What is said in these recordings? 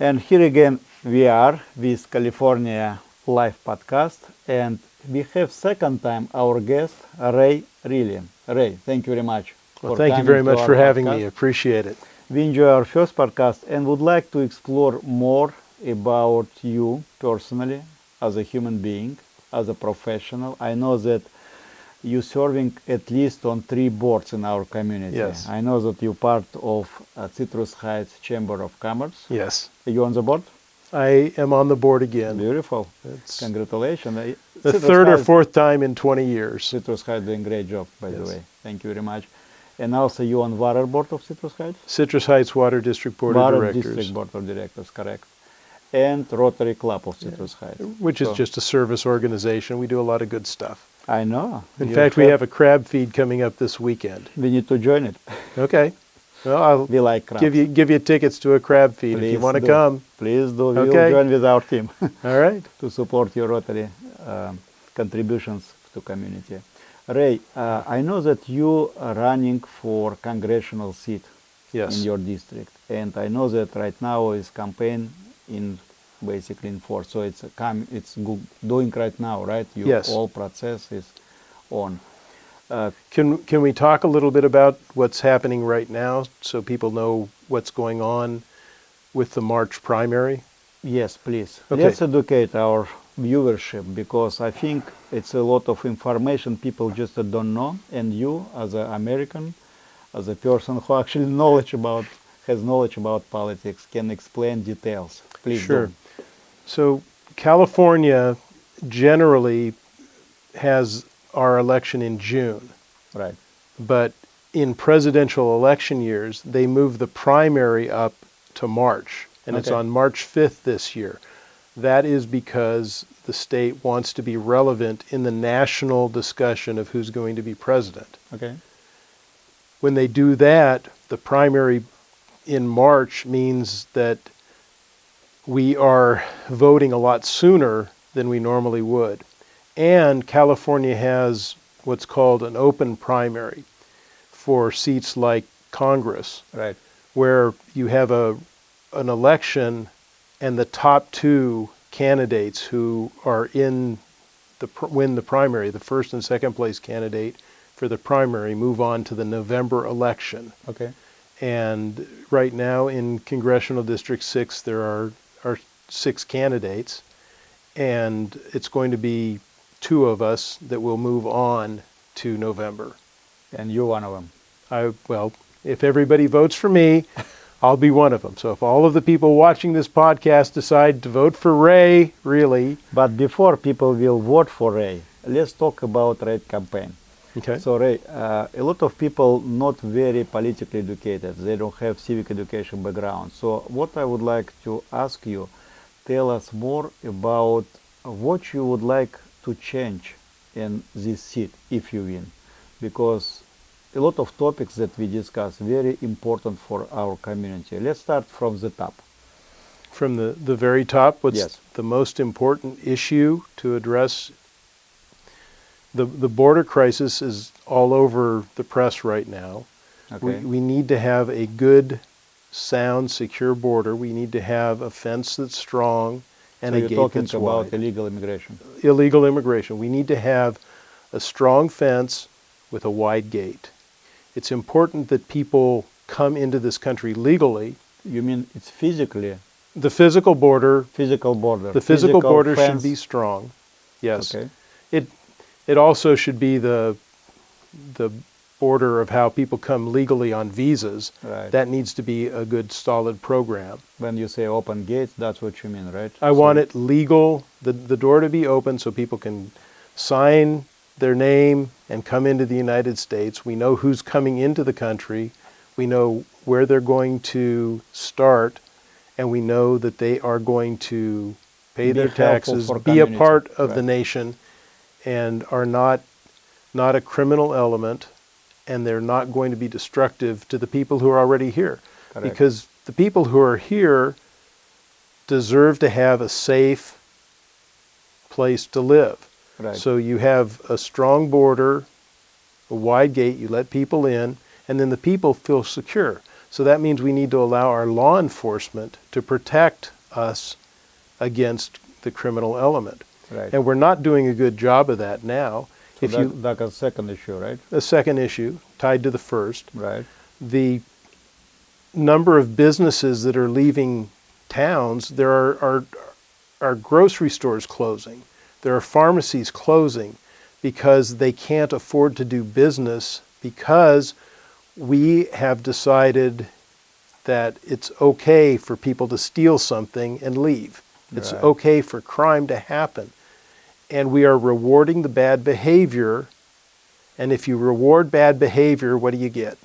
And here again we are with California Live Podcast, and we have second time our guest Ray Riehle. Ray, thank you very much. Well, thank you very much for having me. Appreciate it. We enjoy our first podcast and would like to explore more about you personally as a human being, as a professional. I know that you're serving at least on 3 boards in our community. Yes. I know that you're part of Citrus Heights Chamber of Commerce. Yes. Are you on the board? I am on the board again. Beautiful. It's Congratulations. the Citrus third or Heights, fourth time in 20 years. Citrus Heights doing a great job, by the Yes. way. Thank you very much. And also you on water board of Citrus Heights? Citrus Heights Water District Board of Water Directors. District Board of Directors, correct. And Rotary Club of Citrus Heights. Which is just a service organization. We do a lot of good stuff. I know. In fact, we have a crab feed coming up this weekend. We need to join it. Okay. Well, I'll We like crabs. give you tickets to a crab feed if you want to do. come. Please do. We'll Okay. join with our team All right. to support your Rotary contributions to community. Ray, I know that you are running for congressional seat Yes. in your district, and I know that right now is campaign in basically in force. So it's doing right now, right? Yes. All process is on. Can we talk a little bit about what's happening right now so people know what's going on with the March primary? Yes, please. Okay. Let's educate our viewership, because I think it's a lot of information people just don't know, and you as an American, as a person who actually has knowledge about politics, can explain details. Please Sure. do. So California generally has our election in June, Right. but in presidential election years, they move the primary up to March, and it's Okay. on March 5th this year. That is because the state wants to be relevant in the national discussion of who's going to be president. Okay. When they do that, the primary in March means that we are voting a lot sooner than we normally would. And California has what's called an open primary for seats like Congress, Right. where you have an election and the top 2 candidates who are in win the primary, the first and second place candidate for the primary, move on to the November election. Okay. And right now in Congressional District 6, there are 6 candidates, and it's going to be 2 of us that will move on to November. And you're one of them. Well, if everybody votes for me, I'll be one of them. So if all of the people watching this podcast decide to vote for Ray Riehle. But before people will vote for Ray, let's talk about Ray campaign. Okay. So Ray, a lot of people not very politically educated. They don't have civic education background. So what I would like to ask you, tell us more about what you would like to change in this seat if you win. Because a lot of topics that we discuss very important for our community. Let's start from the top. From the very top, what's Yes. the most important issue to address? The border crisis is all over the press right now. Okay. We need to have a good, sound, secure border. We need to have a fence that's strong and So a you're gate talking that's about wide. illegal immigration. Illegal immigration. We need to have a strong fence with a wide gate. It's important that people come into this country legally. You mean it's physically The physical border, physical border? the physical border fence. should be strong. Yes. Okay. It also should be the border of how people come legally on visas. Right. That needs to be a good, solid program. When you say open gates, that's what you mean, right? I want it legal, the door to be open so people can sign their name and come into the United States. We know who's coming into the country. We know where they're going to start, and we know that they are going to pay Be their helpful taxes, for be a community. part of the Right. nation, and are not a criminal element, and they're not going to be destructive to the people who are already here. Correct. Because the people who are here deserve to have a safe place to live. Right. So you have a strong border, a wide gate, you let people in, and then the people feel secure. So that means we need to allow our law enforcement to protect us against the criminal element. Right. And we're not doing a good job of that now. So that's a second issue, right? A second issue tied to the first, Right. the number of businesses that are leaving towns, there are grocery stores closing. There are pharmacies closing because they can't afford to do business because we have decided that it's okay for people to steal something and leave. It's Right. okay for crime to happen. And we are rewarding the bad behavior. And if you reward bad behavior, what do you get?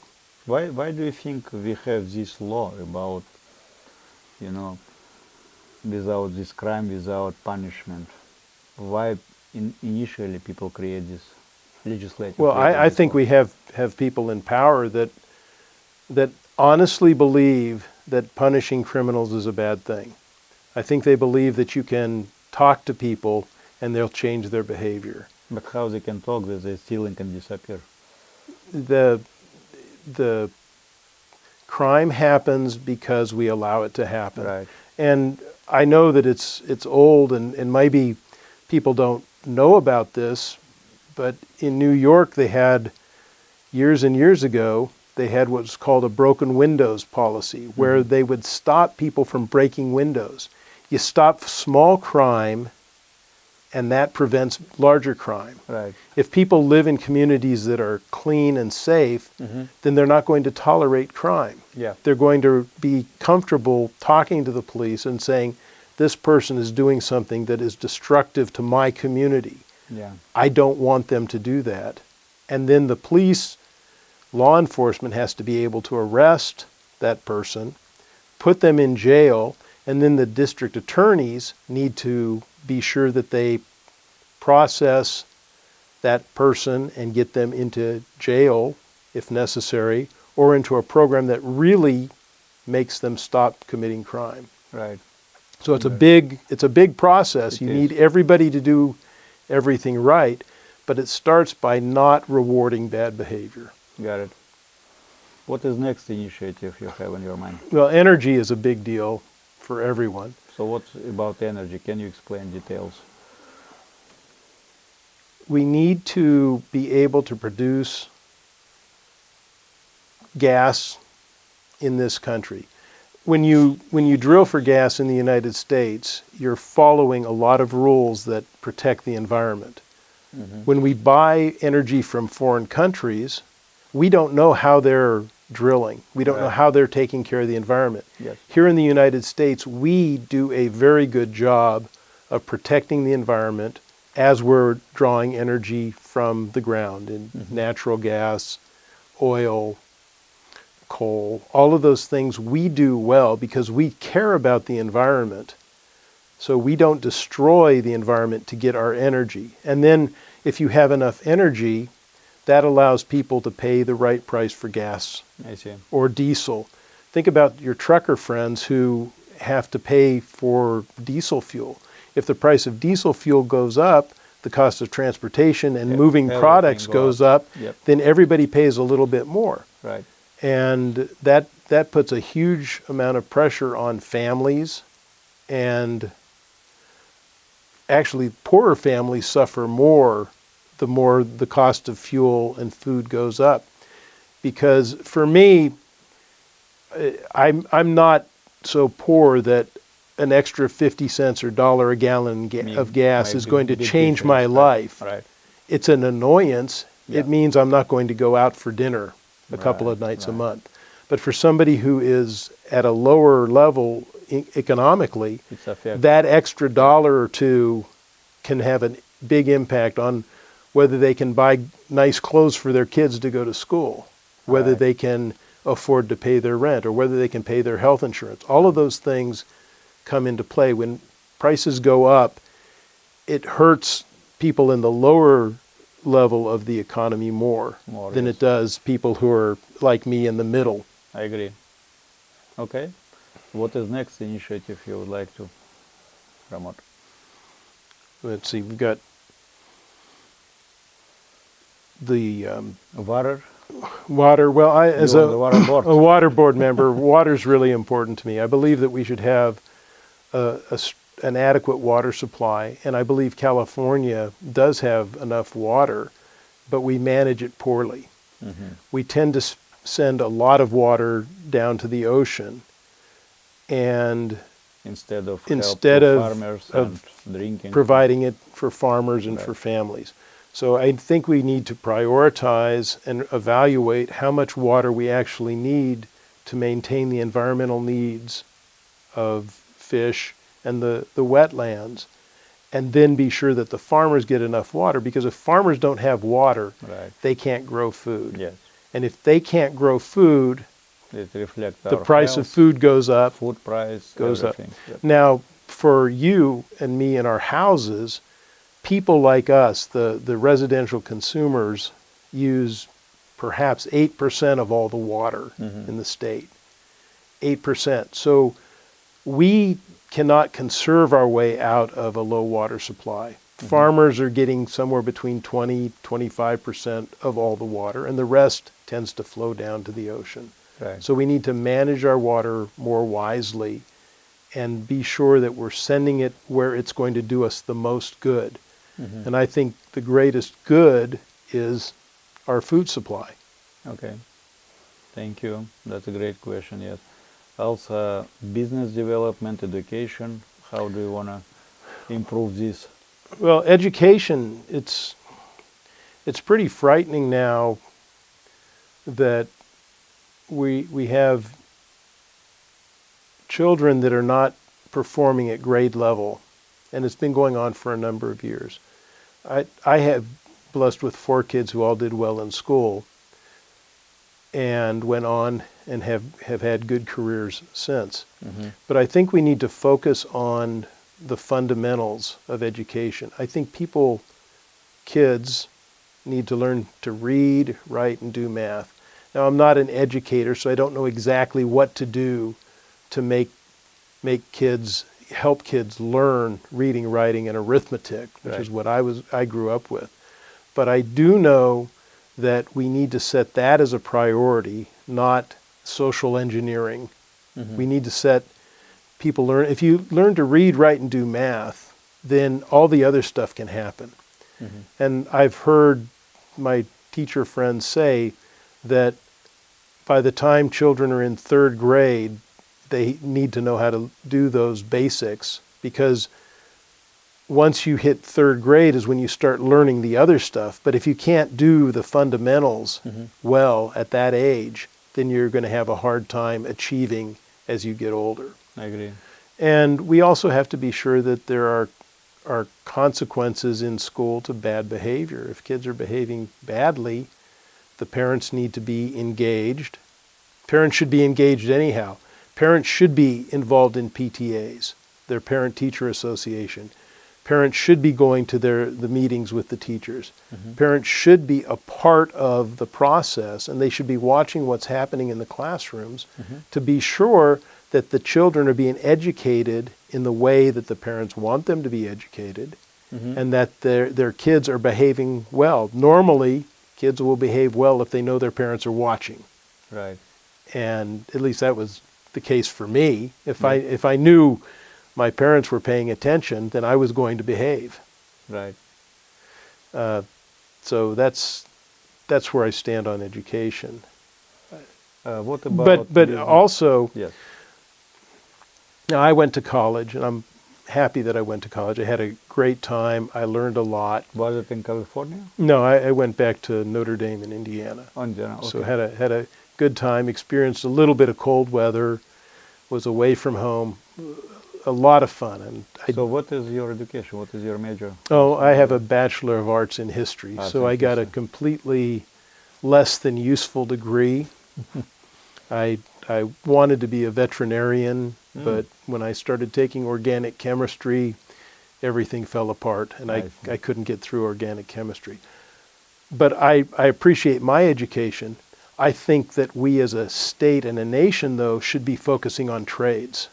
Why do you think we have this law about, without this crime, without punishment? Why initially people create this legislative? Well, I think we have people in power that honestly believe that punishing criminals is a bad thing. I think they believe that you can talk to people and they'll change their behavior. But how they can talk that they're stealing and disappear? The crime happens because we allow it to happen. Right. And I know that it's old and maybe people don't know about this, but in New York they had, years and years ago, they had what's called a broken windows policy, where they would stop people from breaking windows. You stop small crime, and that prevents larger crime. Right. If people live in communities that are clean and safe, then they're not going to tolerate crime. Yeah. They're going to be comfortable talking to the police and saying, this person is doing something that is destructive to my community. Yeah. I don't want them to do that. And then the police, law enforcement has to be able to arrest that person, put them in jail, and then the district attorneys need to be sure that they process that person and get them into jail if necessary, or into a program that really makes them stop committing crime. Right. So it's a big process. It You is. need everybody to do everything right, but it starts by not rewarding bad behavior. Got it. What is next initiative you have in your mind? Well, energy is a big deal for everyone. So what's about energy? Can you explain details? We need to be able to produce gas in this country. When you drill for gas in the United States, you're following a lot of rules that protect the environment. When we buy energy from foreign countries, we don't know how they're drilling. We don't know how they're taking care of the environment. Yes. Here in the United States, we do a very good job of protecting the environment as we're drawing energy from the ground in natural gas, oil, coal, all of those things we do well because we care about the environment. So we don't destroy the environment to get our energy. And then if you have enough energy, that allows people to pay the right price for gas I see. or diesel. Think about your trucker friends who have to pay for diesel fuel. If the price of diesel fuel goes up, the cost of transportation and moving everything products goes goes up, Yep. then everybody pays a little bit more. Right. And that puts a huge amount of pressure on families, and actually poorer families suffer more the cost of fuel and food goes up. Because for me, I'm not so poor that an extra 50 cents or $1 a gallon of gas is going to change my life. Right. It's an annoyance. Yeah. It means I'm not going to go out for dinner a couple of nights a month. But for somebody who is at a lower level economically, It's affected. that extra dollar or two can have a big impact on whether they can buy nice clothes for their kids to go to school, whether Right. they can afford to pay their rent, or whether they can pay their health insurance. All of those things come into play. When prices go up, it hurts people in the lower level of the economy more than yes. it does people who are like me in the middle. I agree. Okay. What is next initiative you would like to promote? Let's see, we've got the Water. Water, well, as You're on the water board. a water board member, water's really important to me. I believe that we should have an adequate water supply, and I believe California does have enough water, but we manage it poorly. We tend to send a lot of water down to the ocean, and Instead of farmers of and drinking. providing it for farmers and for families. So I think we need to prioritize and evaluate how much water we actually need to maintain the environmental needs of fish and the wetlands, and then be sure that the farmers get enough water, because if farmers don't have water, they can't grow food. Yes. And if they can't grow food, It reflects the our price of health, food goes up. food price goes up. everything. Yep. Now, for you and me in our houses, people like us, the residential consumers, use perhaps 8% of all the water in the state. 8%. So we cannot conserve our way out of a low water supply. Farmers are getting somewhere between 20-25% of all the water, and the rest tends to flow down to the ocean. Right. So we need to manage our water more wisely and be sure that we're sending it where it's going to do us the most good. And I think the greatest good is our food supply. Okay. Thank you. That's a great question, yes. Also, business development, education, how do you want to improve this? Well, education, it's pretty frightening now that we have children that are not performing at grade level, and it's been going on for a number of years. I have blessed with 4 kids who all did well in school and went on and have had good careers since. But I think we need to focus on the fundamentals of education. I think kids need to learn to read, write, and do math. Now, I'm not an educator, so I don't know exactly what to do to help kids learn reading, writing, and arithmetic, which is what I grew up with. But I do know that we need to set that as a priority, not social engineering. We need to set people learn. If you learn to read, write, and do math, then all the other stuff can happen. And I've heard my teacher friends say that by the time children are in 3rd grade, they need to know how to do those basics, because once you hit 3rd grade is when you start learning the other stuff. But if you can't do the fundamentals well at that age, then you're going to have a hard time achieving as you get older. I agree. And we also have to be sure that there are consequences in school to bad behavior. If kids are behaving badly, the parents need to be engaged. Parents should be engaged anyhow. Parents should be involved in PTAs, their parent-teacher association. Parents should be going to the meetings with the teachers. Parents should be a part of the process, and they should be watching what's happening in the classrooms to be sure that the children are being educated in the way that the parents want them to be educated, and that their kids are behaving well. Normally, kids will behave well if they know their parents are watching. Right. And at least that was the case for me. If I knew my parents were paying attention, then I was going to behave. Right. So that's where I stand on education. What about But also, yes. now I went to college, and I'm happy that I went to college. I had a great time. I learned a lot. Was it in California? No, I went back to Notre Dame in Indiana. Okay. So had a good time, experienced a little bit of cold weather, was away from home, a lot of fun. And So what is your education? What is your major? Oh, I have a Bachelor of Arts in History, so I got a completely less than useful degree. I wanted to be a veterinarian, but when I started taking organic chemistry, everything fell apart, and I couldn't get through organic chemistry. But I appreciate my education. I think that we as a state and a nation, though, should be focusing on trades,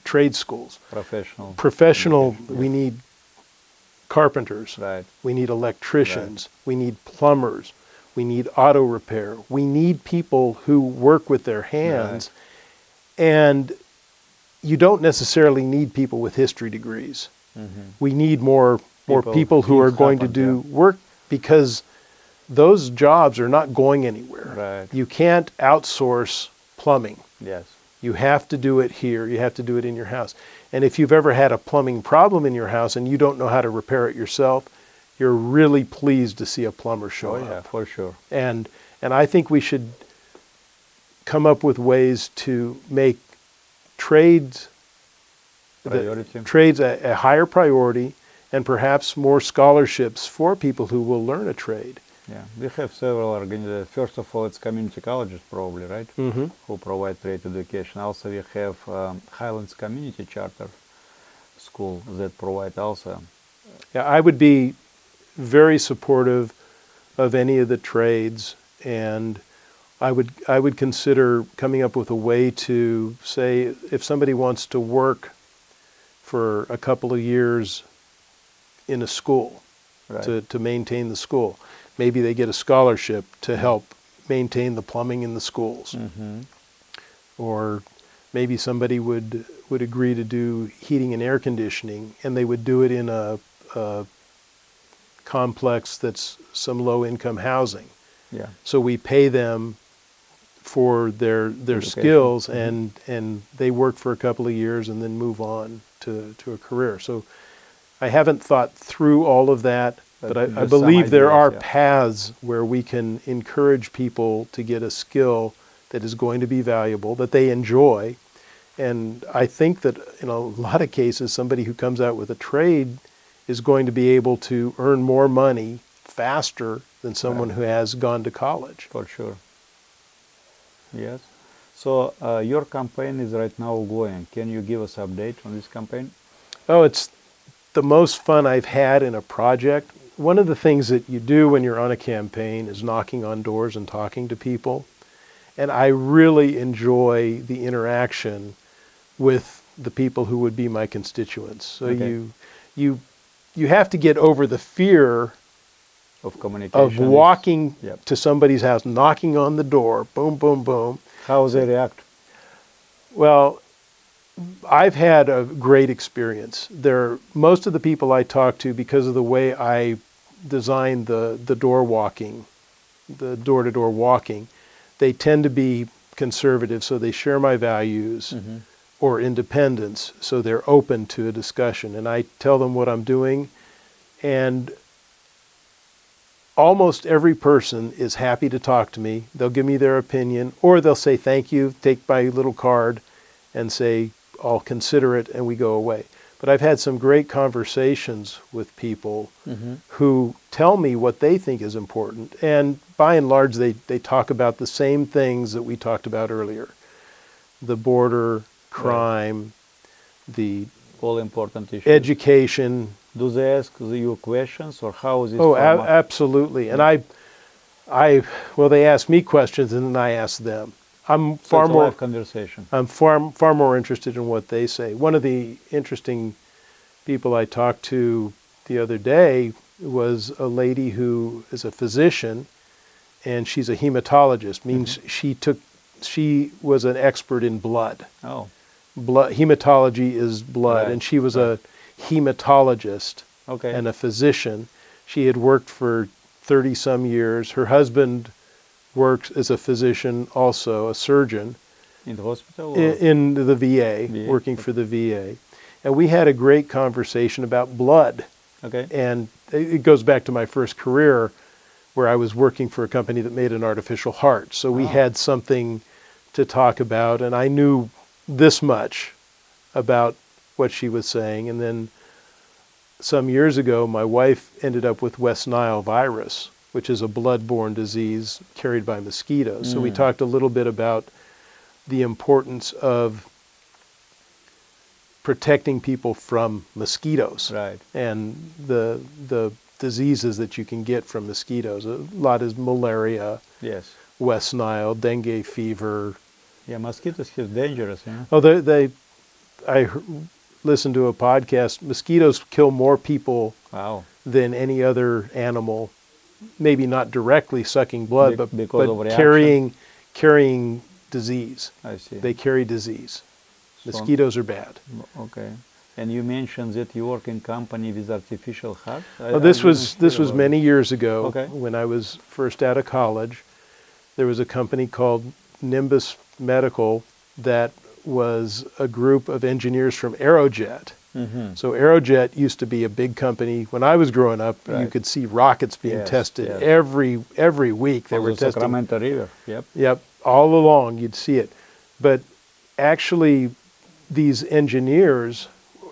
trade schools. Professional, we need carpenters. Right. We need electricians. We need plumbers. We need auto repair. We need people who work with their hands. And you don't necessarily need people with history degrees. We need more people who are going to do work, because those jobs are not going anywhere. Right. You can't outsource plumbing. Yes. You have to do it here. You have to do it in your house. And if you've ever had a plumbing problem in your house and you don't know how to repair it yourself, you're really pleased to see a plumber show up. Oh yeah, for sure. And I think we should come up with ways to make trades a higher priority, and perhaps more scholarships for people who will learn a trade. Yeah, we have several organizations. First of all, it's community colleges probably, right? Who provide trade education. Also, we have Highlands Community Charter School that provide also. Yeah, I would be very supportive of any of the trades, and I would consider coming up with a way to say, if somebody wants to work for a couple of years in a school, Right. to maintain the school, maybe they get a scholarship to help maintain the plumbing in the schools. Or maybe somebody would agree to do heating and air conditioning, and they would do it in a complex that's some low-income housing. Yeah. So we pay them for their skills, and they work for a couple of years and then move on to a career. So I haven't thought through all of that, but I believe there are paths where we can encourage people to get a skill that is going to be valuable, that they enjoy. And I think that in a lot of cases, somebody who comes out with a trade is going to be able to earn more money faster than someone who has gone to college. For sure. Yes. So your campaign is right now going. Can you give us an update on this campaign? Oh, it's the most fun I've had in a project. One of the things that you do when you're on a campaign is knocking on doors and talking to people. And I really enjoy the interaction with the people who would be my constituents. So you have to get over the fear Of communication. of walking Yep. to somebody's house, knocking on the door, boom, boom, boom. How they react? Well, I've had a great experience. Most of the people I talk to, because of the way I designed the door walking, the door-to-door walking, they tend to be conservative, so they share my values, or independence, so they're open to a discussion. And I tell them what I'm doing, and almost every person is happy to talk to me. They'll give me their opinion, or they'll say thank you, take my little card, and say, I'll consider it, and we go away. But I've had some great conversations with people who tell me what they think is important. And by and large, they talk about the same things that we talked about earlier. The border, crime, the All important issues. education. Do they ask you questions, or how is it? Oh, absolutely. And well, they ask me questions, and then I ask them. I'm far it's a more live conversation. I'm far more interested in what they say. One of the interesting people I talked to the other day was a lady who is a physician, and she's a hematologist. Means she was an expert in blood. Oh. Hematology is blood, Right. and she was a hematologist Okay. and a physician. She had worked for 30-some years. Her husband works as a physician, also a surgeon In the hospital? Or? in the VA, working for the VA. And we had a great conversation about blood. Okay. And it goes back to my first career, where I was working for a company that made an artificial heart. So we had something to talk about, and I knew this much about what she was saying. And then some years ago, my wife ended up with West Nile virus, which is a blood-borne disease carried by mosquitoes. So we talked a little bit about the importance of protecting people from mosquitoes, Right. and the diseases that you can get from mosquitoes. A lot is malaria, Yes. West Nile, dengue fever. Yeah, mosquitoes are dangerous, you know? Oh, I listened to a podcast. Mosquitoes kill more people Wow. than any other animal maybe not directly sucking blood, Because of but reaction? carrying disease. I see. They carry disease. So- Mosquitoes are bad. Okay. And you mentioned that you work in company with artificial heart? Well, this was about many years ago. Okay. When I was first out of college. There was a company called Nimbus Medical that was a group of engineers from Aerojet. Mhm. So Aerojet used to be a big company. When I was growing up, you Right. could see rockets being Yes, tested yes. every week. They On were the testing. Sacramento River. Yep. Yep, all along you'd see it. But actually, these engineers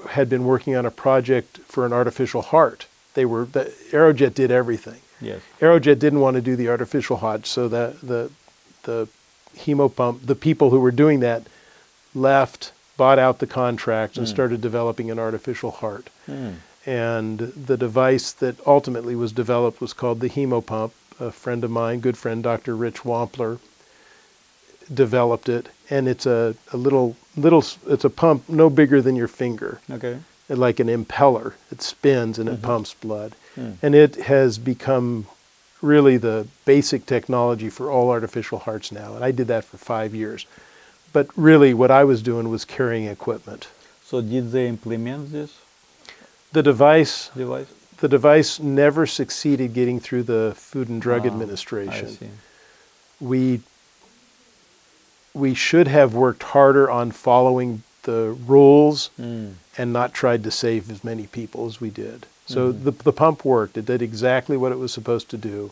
had been working on a project for an artificial heart. Aerojet did everything. Yes. Aerojet didn't want to do the artificial heart, so the hemopump, the people who were doing that left, bought out the contract, and started developing an artificial heart. And the device that ultimately was developed was called the hemopump. A friend of mine, good friend, Dr. Rich Wampler, developed it, and it's a little, it's a pump no bigger than your finger, Okay. like an impeller. It spins and it pumps blood. And it has become really the basic technology for all artificial hearts now. And I did that for 5 years. But really what I was doing was carrying equipment. So did they implement this The device device? never succeeded getting through the Food and Drug I Administration. see. We should have worked harder on following the rules and not tried to save as many people as we did. So the pump worked. It did exactly what it was supposed to do.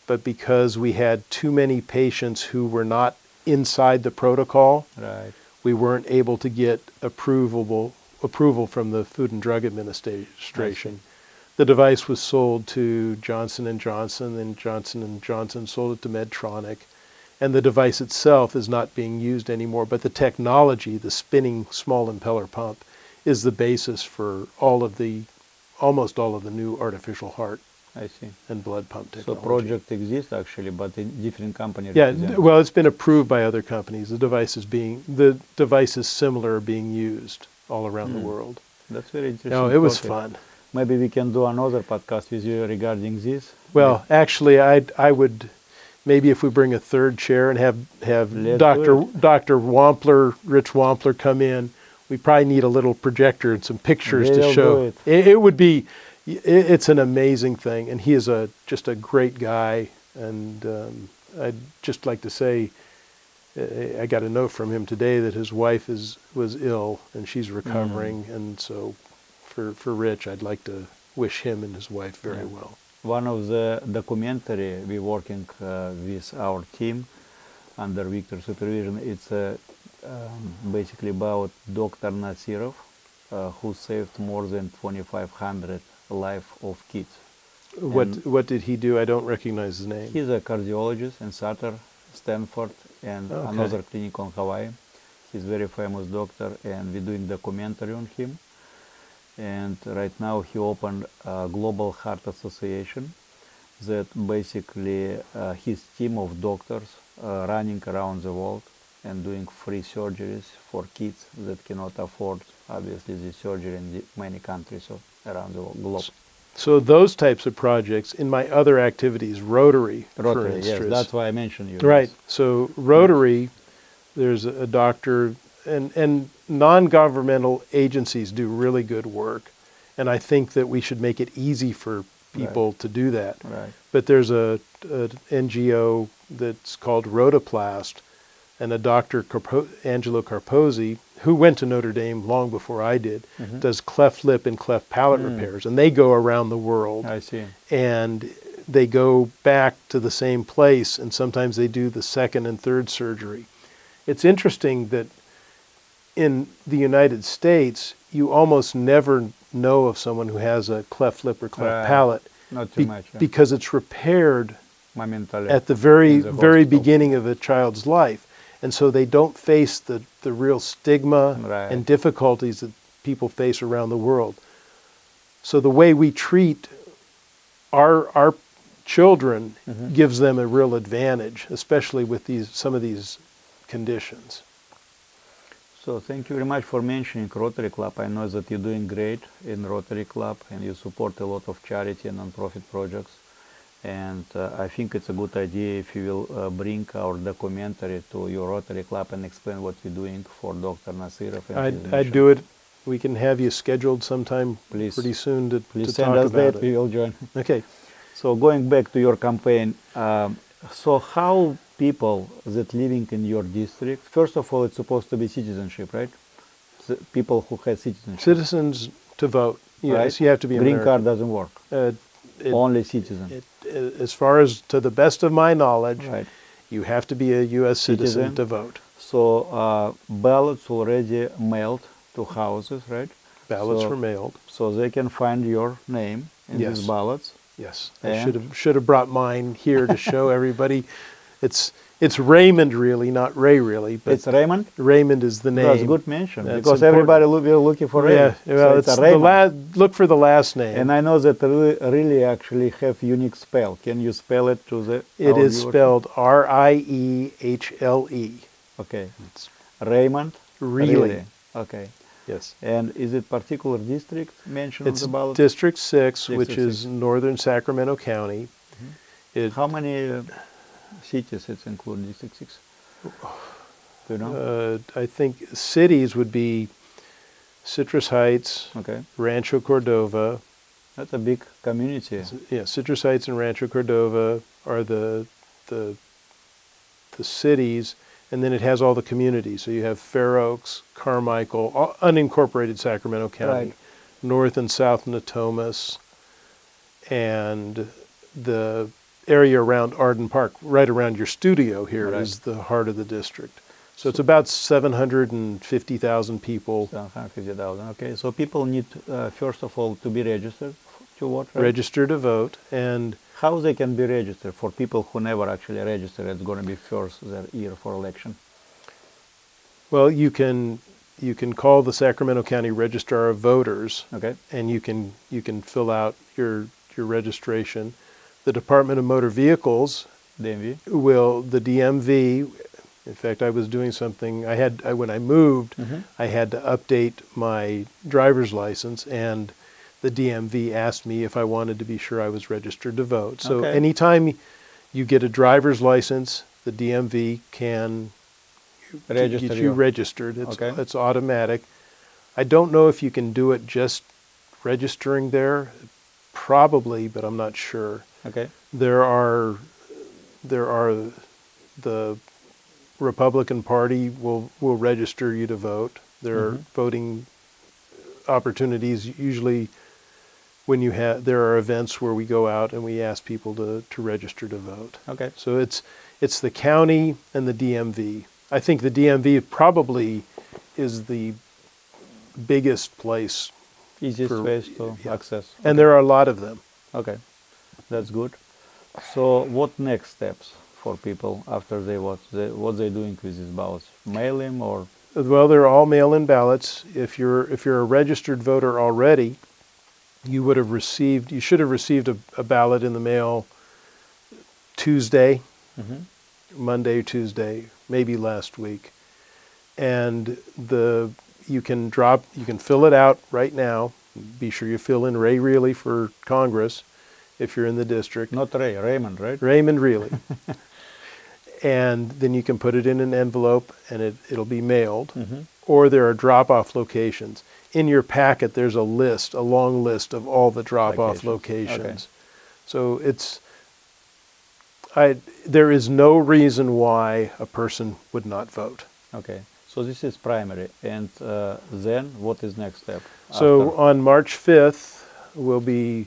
But because we had too many patients who were not inside the protocol, Right. we weren't able to get approval from the Food and Drug Administration. The device was sold to Johnson & Johnson, and Johnson & Johnson sold it to Medtronic. And the device itself is not being used anymore, but the technology, the spinning small impeller pump, is the basis for almost all of the new artificial heart I see. and blood pump So technology. project exists actually, but in different company. Yeah, represent. well, it's been approved by other companies. The devices similar are being used all around the world. That's very interesting. No, it was topic. fun. Maybe we can do another podcast with you regarding this. Well, actually, I would maybe if we bring a third chair and have Let's Dr. Wampler, Rich Wampler, come in. We probably need a little projector and some pictures to They'll show. do it. It would be. It's an amazing thing, and he is just a great guy. And I'd just like to say, I got a note from him today that his wife was ill and she's recovering, and so for Rich, I'd like to wish him and his wife very well. One of the documentary we're working with our team under Victor's supervision, it's basically about Dr. Nasirov, who saved more than 2,500 lives of kids. What did he do? I don't recognize his name. He's a cardiologist in Sutter, Stanford, and Okay. another clinic on Hawaii. He's a very famous doctor, and we're doing documentary on him. And right now he opened a Global Heart Association that basically his team of doctors running around the world and doing free surgeries for kids that cannot afford, obviously, the surgery in many countries around the globe. So those types of projects, in my other activities, Rotary, for Rotary, instance. yes, that's why I mentioned you. Right. So Rotary, there's a doctor, and non-governmental agencies do really good work. And I think that we should make it easy for people to do that. Right. But there's a NGO that's called Rotoplast, and a Dr. Angelo Carposi, who went to Notre Dame long before I did, does cleft lip and cleft palate repairs. And they go around the world. I see. And they go back to the same place, and sometimes they do the second and third surgery. It's interesting that in the United States, you almost never know of someone who has a cleft lip or cleft palate Not too much. because it's repaired Momentarily. at the very in the hospital. beginning of a child's life. And so they don't face the real stigma Right. and difficulties that people face around the world. So the way we treat our children gives them a real advantage, especially with some of these conditions. So thank you very much for mentioning Rotary Club. I know that you're doing great in Rotary Club and you support a lot of charity and non-profit projects. And I think it's a good idea if you will bring our documentary to your Rotary Club and explain what you're doing for Dr. Nasirov and his I'd mission. do it. We can have you scheduled sometime Please. pretty soon to Please talk send us about that, it. we will join. Okay. So going back to your campaign, so how people that living in your district, first of all, it's supposed to be citizenship, right? People who have citizenship. Citizens to vote. Yes, right? you have to be Green American. card doesn't work. Only citizen. As far as to the best of my knowledge, Right. you have to be a U.S. citizen Citizen. to vote. So ballots already mailed to houses, right? Ballots So- were mailed. So they can find your name in Yes. these ballots. Yes, I And? should have brought mine here to show everybody. It's Raymond Riehle, not Ray Riehle, but It's Raymond. Raymond is the name. That's good mention That's because important. everybody we're looking for Raymond. Yeah, well, so it's a the Raymond. look for the last name. And I know that really actually have unique spell. Can you spell it to the? It our is viewers? spelled Riehle. Okay. Raymond. Riehle. Okay. Yes. And is it particular district mentioned on It's the ballot? District 6, which District is 6. northern Sacramento County. It, How many cities it's include District 6? Do you know? I think cities would be Citrus Heights, Okay. Rancho Cordova. That's a big community. Yeah, Citrus Heights and Rancho Cordova are the cities, and then it has all the communities. So you have Fair Oaks, Carmichael, all unincorporated Sacramento County, Right. North and South Natomas, and the area around Arden Park, right around your studio here, Right. is the heart of the district. So it's about 750,000 people 750,000. Okay. So people need, first of all, to be registered to vote, right? registered to vote, and How they can be registered for people who never actually registered? It's going to be first their year for election. well, you can call the Sacramento County Registrar of Voters, Okay. and you can fill out your registration. The Department of Motor Vehicles DMV. the DMV. In fact, I was doing something. When I moved, I had to update my driver's license, and the DMV asked me if I wanted to be sure I was registered to vote. So Okay. anytime you get a driver's license, the DMV can Register get you. you registered. Okay. It's automatic. I don't know if you can do it just registering there. Probably, but I'm not sure. Okay. There are the Republican Party will register you to vote. There are voting opportunities usually when there are events where we go out and we ask people to register to vote. Okay. So it's the county and the DMV. I think the DMV probably is the biggest place, Easiest For- ways to yeah. access. and there are a lot of them. Okay, that's good. So what next steps for people after they vote? What they doing with these ballots? Mail them or? Well, they're all mail-in ballots. If you're a registered voter already, you should have received a ballot in the mail Tuesday, Monday or Tuesday, maybe last week. And you can fill it out right now. Be sure you fill in Ray Riehle for Congress if you're in the district. Not Ray, Raymond, right? Raymond Riehle. And then you can put it in an envelope and it'll be mailed. Or there are drop-off locations. In your packet, there's a long list of all the drop-off locations. So there is no reason why a person would not vote. Okay, so this is primary. And then what is next step? So after? on March 5th, we'll be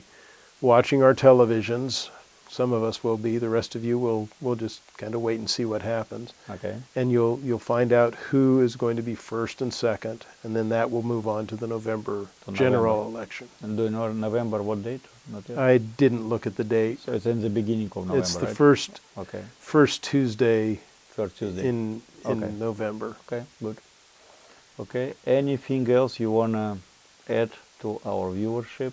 watching our televisions. Some of us will be. The rest of you will just kind of wait and see what happens. Okay. And you'll find out who is going to be first and second, and then that will move on to the November general election. And do you know November what date? Not yet? I didn't look at the date. So it's in the beginning of November, It's the right? Okay, first Tuesday first Tuesday. in Okay. November. Okay, good. Okay, anything else you want to add to our viewership?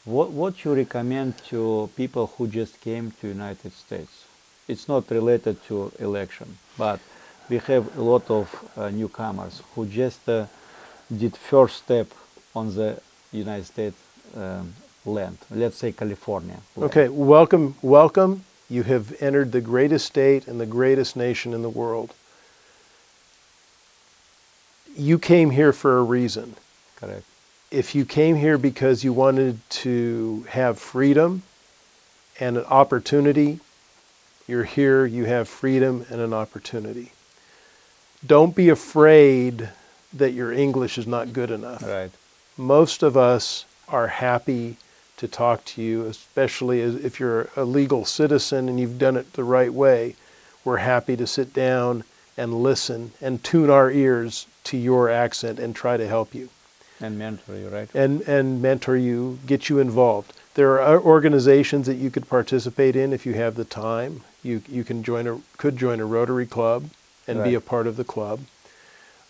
What you recommend to people who just came to United States? It's not related to election, but we have a lot of newcomers who just did first step on the United States land. Let's say California land. Okay, welcome, welcome. You have entered the greatest state and the greatest nation in the world. You came here for a reason. Correct. If you came here because you wanted to have freedom and an opportunity, you're here, you have freedom and an opportunity. Don't be afraid that your English is not good enough. Right. Most of us are happy to talk to you, especially if you're a legal citizen and you've done it the right way. We're happy to sit down and listen and tune our ears to your accent and try to help you. And mentor you, right? And mentor you, get you involved. There are organizations that you could participate in if you have the time. You could join a Rotary Club and be Right. a part of the club.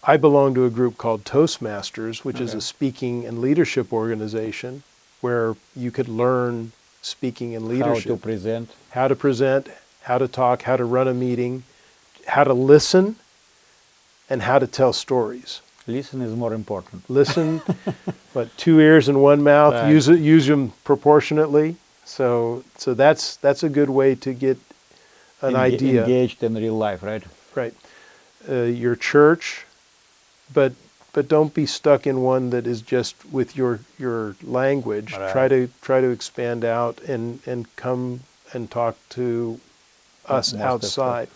I belong to a group called Toastmasters, which is Okay. a speaking and leadership organization where you could learn speaking and leadership. How to present. How to present, how to talk, how to run a meeting, how to listen, and how to tell stories. Listen is more important. Listen, but 2 ears and 1 mouth. Right. Use them proportionately. So that's a good way to get an idea. Engaged in real life, right? Right. Your church, but don't be stuck in one that is just with your language. Right. Try to expand out and come and talk to us Most outside.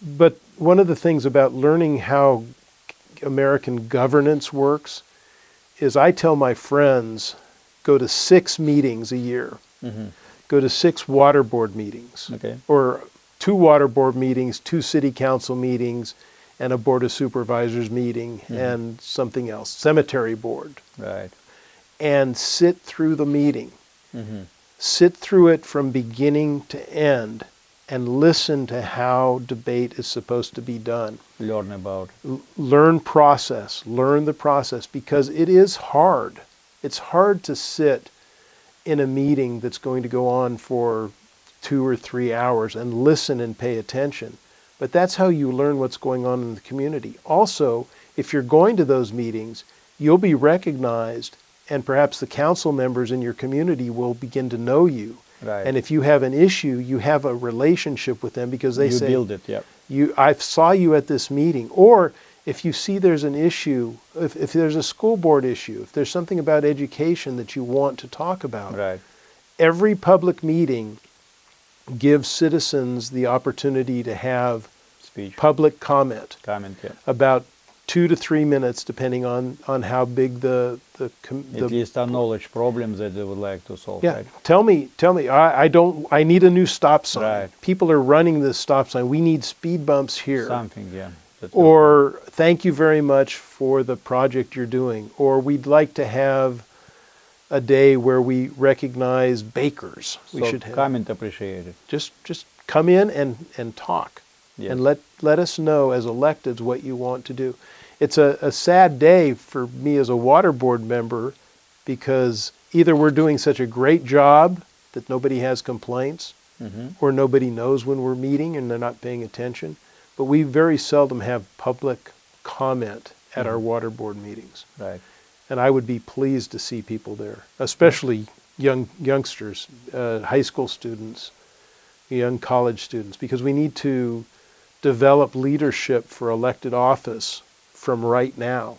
But one of the things about learning how American governance works is I tell my friends, go to 6 meetings a year. Mm-hmm. Go to 6 water board meetings. Okay. Or 2 water board meetings, 2 city council meetings, and a board of supervisors meeting, and something else, cemetery board. Right. And sit through the meeting. Mm-hmm. Sit through it from beginning to end and listen to how debate is supposed to be done. Learn about. Learn the process, because it is hard. It's hard to sit in a meeting that's going to go on for 2 or 3 hours and listen and pay attention. But that's how you learn what's going on in the community. Also, if you're going to those meetings, you'll be recognized, and perhaps the council members in your community will begin to know you. Right. And if you have an issue, you have a relationship with them, because they you say, build it, yeah. I saw you at this meeting. Or if you see there's an issue, if there's a school board issue, if there's something about education that you want to talk about, Right. every public meeting gives citizens the opportunity to have Speech. public comment Comment, yeah. about 2 to 3 minutes, depending on how big the At least acknowledge problems that they would like to solve, yeah. right? Tell me. I need a new stop sign. Right. People are running this stop sign. We need speed bumps here. Something, yeah. Or thank you very much for the project you're doing. Or we'd like to have a day where we recognize bakers. We So should have. comment appreciated. Just come in and talk. Yes. And let us know as electeds what you want to do. It's a sad day for me as a water board member, because either we're doing such a great job that nobody has complaints, or nobody knows when we're meeting and they're not paying attention. But we very seldom have public comment at our water board meetings. Right. And I would be pleased to see people there, especially youngsters, high school students, young college students, because we need to develop leadership for elected office from right now.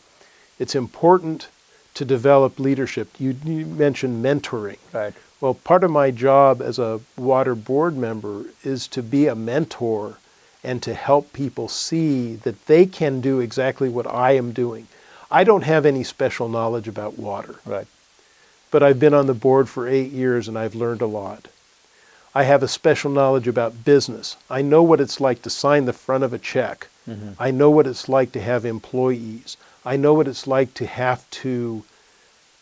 It's important to develop leadership. You mentioned mentoring. Right. Well, part of my job as a water board member is to be a mentor and to help people see that they can do exactly what I am doing. I don't have any special knowledge about water, Right. but I've been on the board for 8 years and I've learned a lot. I have a special knowledge about business. I know what it's like to sign the front of a check. I know what it's like to have employees. I know what it's like to have to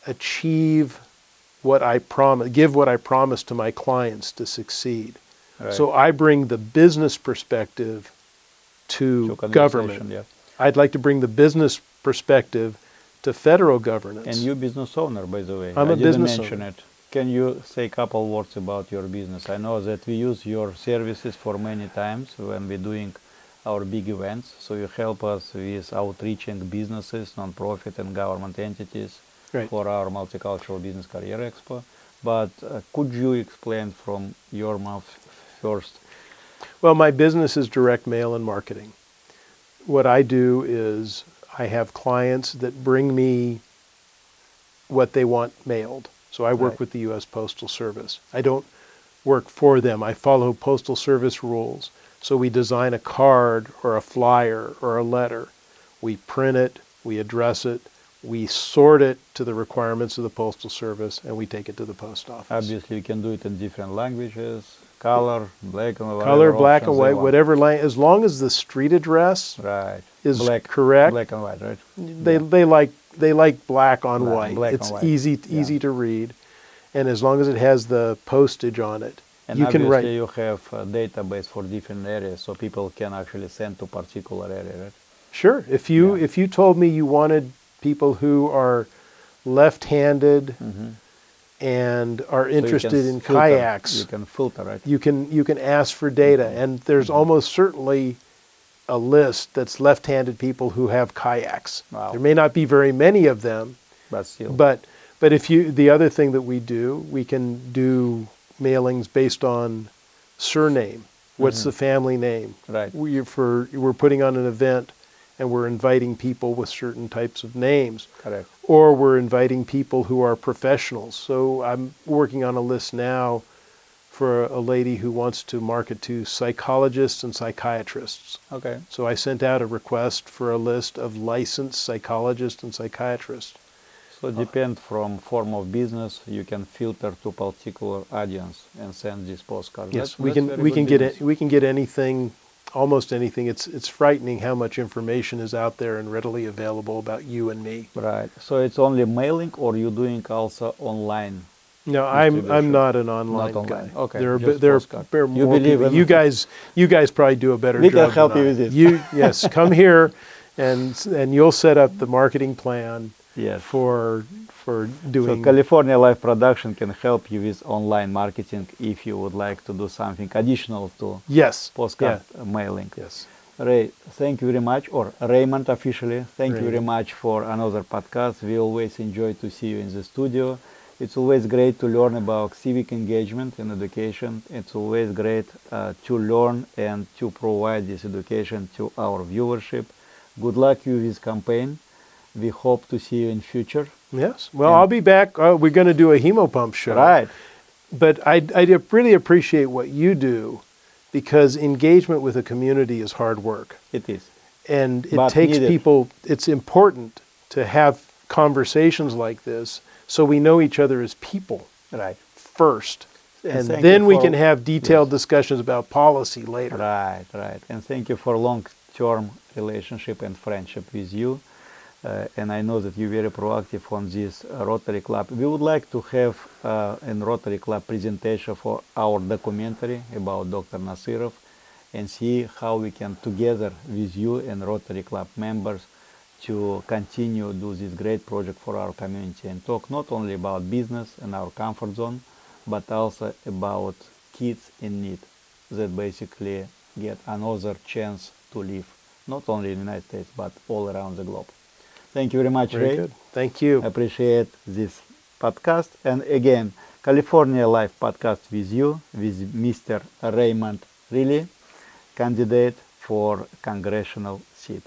achieve what I promise, give what I promise to my clients to succeed. Right. So I bring the business perspective to conversation, government. yeah. I'd like to bring the business perspective to federal governance. And you're business owner, by the way. I'm I a didn't business mention owner. it. Can you say a couple words about your business? I know that we use your services for many times when we're doing our big events. So you help us with outreaching businesses, non-profit and government entities Right. for our Multicultural Business Career Expo. but could you explain from your mouth first? Well, my business is direct mail and marketing. What I do is I have clients that bring me what they want mailed. So I work Right. with the U.S. Postal Service. I don't work for them. I follow Postal Service rules. So we design a card or a flyer or a letter. We print it, we address it, we sort it to the requirements of the Postal Service, and we take it to the post office. Obviously, you can do it in different languages, color, black and white. Color, black and options white, they want. whatever as long as the street address Right. is black, correct. Black and white, right? They like black on white. Black It's on white. easy to read, and as long as it has the postage on it, And you can obviously write. you have a database for different areas, so people can actually send to particular area, right? Sure, if you told me you wanted people who are left-handed and are So you interested can in filter. kayaks, You can filter, right? you can ask for data, and there's almost certainly a list that's left-handed people who have kayaks. Wow. There may not be very many of them, But still. but if you, the other thing that we do, we can do mailings based on surname. What's the family name? Right. We're putting on an event, and we're inviting people with certain types of names. Correct. Or we're inviting people who are professionals. So I'm working on a list now for a lady who wants to market to psychologists and psychiatrists. Okay. So I sent out a request for a list of licensed psychologists and psychiatrists. So depend from form of business, you can filter to particular audience and send this postcard. Yes, That's we very can good get business. we can get anything, almost anything. It's frightening how much information is out there and readily available about you and me. Right. So it's only mailing, or you doing also online? No, I'm Distribution. not an online Not online. guy. Okay, There are just there postcard. are You more believe people. in- You guys probably do a better We job. can help than you I. with this. Yes, come here, and you'll set up the marketing plan Yes. for So doing. California Live Production can help you with online marketing if you would like to do something additional to Yes. postcard mailing. Yes. Ray, thank you very much, or Raymond officially, thank you very Raymond. much for another podcast. We always enjoy to see you in the studio. It's always great to learn about civic engagement and education. It's always great to learn and to provide this education to our viewership. Good luck you with campaign. We hope to see you in future. Yes. Well, Yeah. I'll be back. We're going to do a hemopump show. Right. But I really appreciate what you do, because engagement with a community is hard work. It is. And it But takes needed. people, it's important to have conversations like this so we know each other as people Right. first. And And thank then you we for- can have detailed discussions about policy later. Right, right. And thank you for long-term relationship and friendship with you. And I know that you're very proactive on this Rotary Club. We would like to have in Rotary Club presentation for our documentary about Dr. Nasirov, and see how we can together with you and Rotary Club members to continue do this great project for our community and talk not only about business and our comfort zone, but also about kids in need that basically get another chance to live, not only in the United States, but all around the globe. Thank you very much, Very Ray. good. Thank you. I appreciate this podcast. And again, California Live podcast with you, with Mr. Raymond Riehle, candidate for congressional seat.